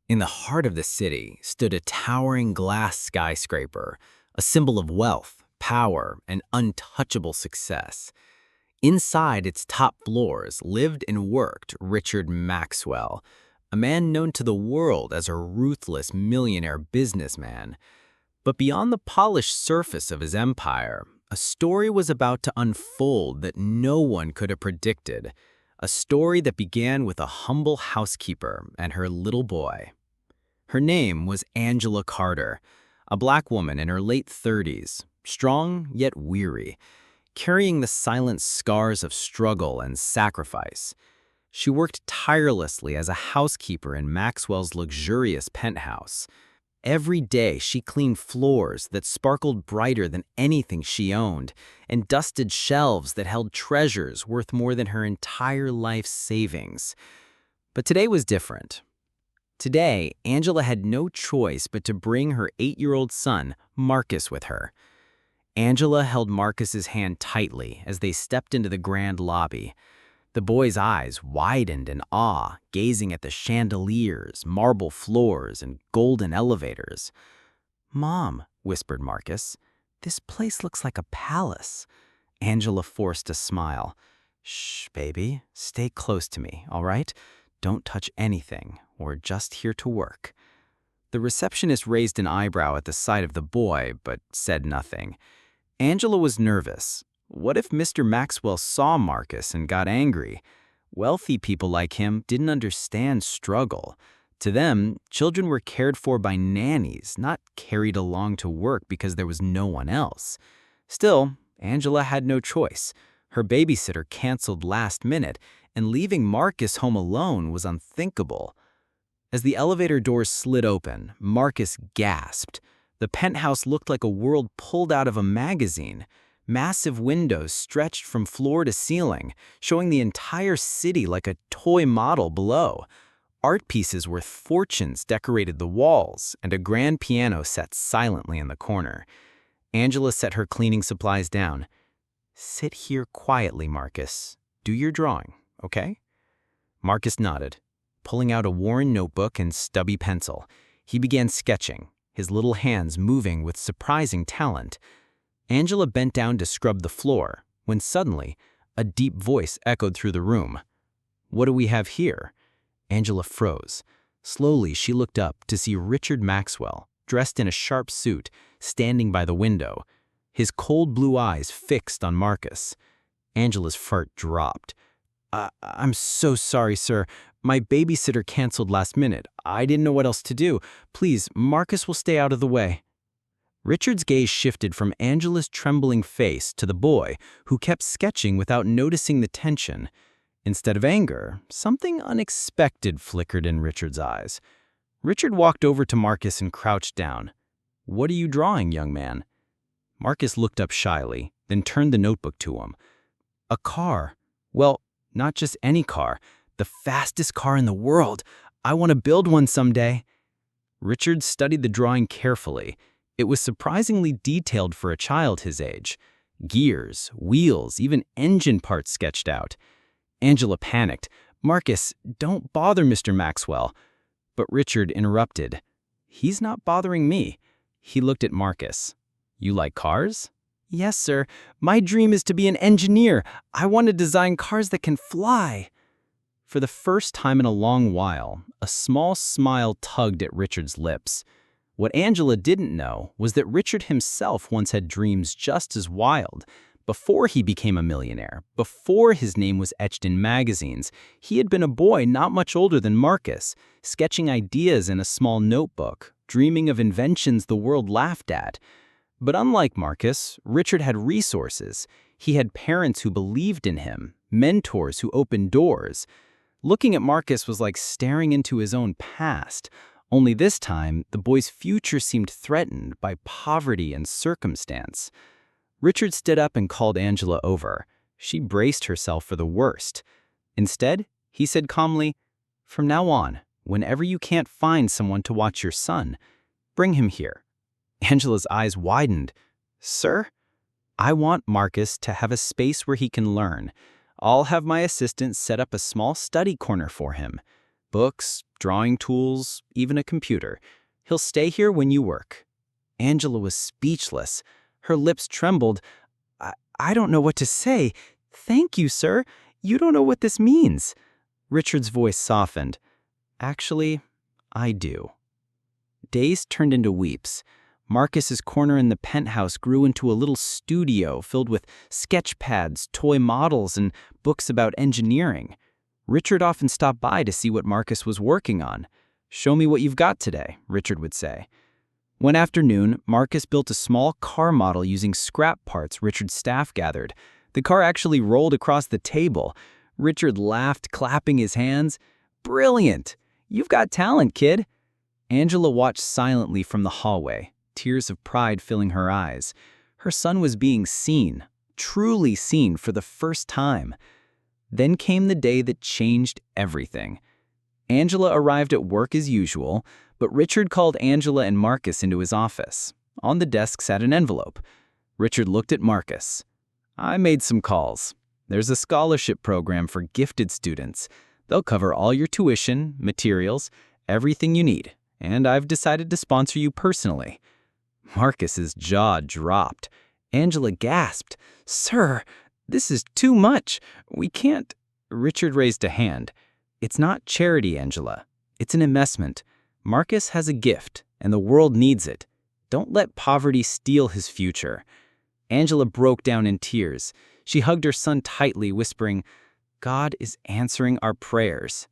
In the heart of the city stood a towering glass skyscraper, a symbol of wealth, power, and untouchable success. Inside its top floors lived and worked Richard Maxwell, a man known to the world as a ruthless millionaire businessman. But beyond the polished surface of his empire, a story was about to unfold that no one could have predicted. A story that began with a humble housekeeper and her little boy. Her name was Angela Carter, a black woman in her late 30s, strong yet weary, carrying the silent scars of struggle and sacrifice. She worked tirelessly as a housekeeper in Maxwell's luxurious penthouse. Every day she cleaned floors that sparkled brighter than anything she owned and dusted shelves that held treasures worth more than her entire life's savings. But today was different. Today, Angela had no choice but to bring her 8-year-old son, Marcus, with her. Angela held Marcus's hand tightly as they stepped into the grand lobby. The boy's eyes widened in awe, gazing at the chandeliers, marble floors, and golden elevators. "Mom," whispered Marcus, "this place looks like a palace." Angela forced a smile. "Shh, baby, stay close to me, all right? Don't touch anything. We're just here to work." The receptionist raised an eyebrow at the sight of the boy, but said nothing. Angela was nervous. What if Mr. Maxwell saw Marcus and got angry? Wealthy people like him didn't understand struggle. To them, children were cared for by nannies, not carried along to work because there was no one else. Still, Angela had no choice. Her babysitter canceled last minute, and leaving Marcus home alone was unthinkable. As the elevator doors slid open, Marcus gasped. The penthouse looked like a world pulled out of a magazine. Massive windows stretched from floor to ceiling, showing the entire city like a toy model below. Art pieces worth fortunes decorated the walls, and a grand piano sat silently in the corner. Angela set her cleaning supplies down. "Sit here quietly, Marcus. Do your drawing, okay?" Marcus nodded. Pulling out a worn notebook and stubby pencil, he began sketching, his little hands moving with surprising talent. Angela bent down to scrub the floor, when suddenly, a deep voice echoed through the room. "What do we have here?" Angela froze. Slowly, she looked up to see Richard Maxwell, dressed in a sharp suit, standing by the window, his cold blue eyes fixed on Marcus. Angela's heart dropped. I'm so sorry, sir. My babysitter canceled last minute. I didn't know what else to do. Please, Marcus will stay out of the way." Richard's gaze shifted from Angela's trembling face to the boy, who kept sketching without noticing the tension. Instead of anger, something unexpected flickered in Richard's eyes. Richard walked over to Marcus and crouched down. "What are you drawing, young man?" Marcus looked up shyly, then turned the notebook to him. "A car. Well, not just any car. The fastest car in the world. I want to build one someday." Richard studied the drawing carefully. It was surprisingly detailed for a child his age. Gears, wheels, even engine parts sketched out. Angela panicked. "Marcus, don't bother Mr. Maxwell." But Richard interrupted. "He's not bothering me." He looked at Marcus. "You like cars?" "Yes, sir. My dream is to be an engineer. I want to design cars that can fly." For the first time in a long while, a small smile tugged at Richard's lips. What Angela didn't know was that Richard himself once had dreams just as wild. Before he became a millionaire, before his name was etched in magazines, he had been a boy not much older than Marcus, sketching ideas in a small notebook, dreaming of inventions the world laughed at. But unlike Marcus, Richard had resources. He had parents who believed in him, mentors who opened doors. Looking at Marcus was like staring into his own past. Only this time, the boy's future seemed threatened by poverty and circumstance. Richard stood up and called Angela over. She braced herself for the worst. Instead, he said calmly, "From now on, whenever you can't find someone to watch your son, bring him here." Angela's eyes widened. "Sir?" "I want Marcus to have a space where he can learn. I'll have my assistant set up a small study corner for him. Books, drawing tools, even a computer. He'll stay here when you work." Angela was speechless. Her lips trembled. I don't know what to say. "Thank you, sir. You don't know what this means." Richard's voice softened. "Actually, I do." Days turned into weeps. Marcus's corner in the penthouse grew into a little studio filled with sketch pads, toy models, and books about engineering. Richard often stopped by to see what Marcus was working on. "Show me what you've got today," Richard would say. One afternoon, Marcus built a small car model using scrap parts Richard's staff gathered. The car actually rolled across the table. Richard laughed, clapping his hands. "Brilliant! You've got talent, kid." Angela watched silently from the hallway, tears of pride filling her eyes. Her son was being seen, truly seen for the first time. Then came the day that changed everything. Angela arrived at work as usual, but Richard called Angela and Marcus into his office. On the desk sat an envelope. Richard looked at Marcus. "I made some calls. There's a scholarship program for gifted students. They'll cover all your tuition, materials, everything you need, and I've decided to sponsor you personally." Marcus's jaw dropped. Angela gasped. "Sir, this is too much. We can't." Richard raised a hand. "It's not charity, Angela. It's an investment. Marcus has a gift, and the world needs it. Don't let poverty steal his future." Angela broke down in tears. She hugged her son tightly, whispering, "God is answering our prayers."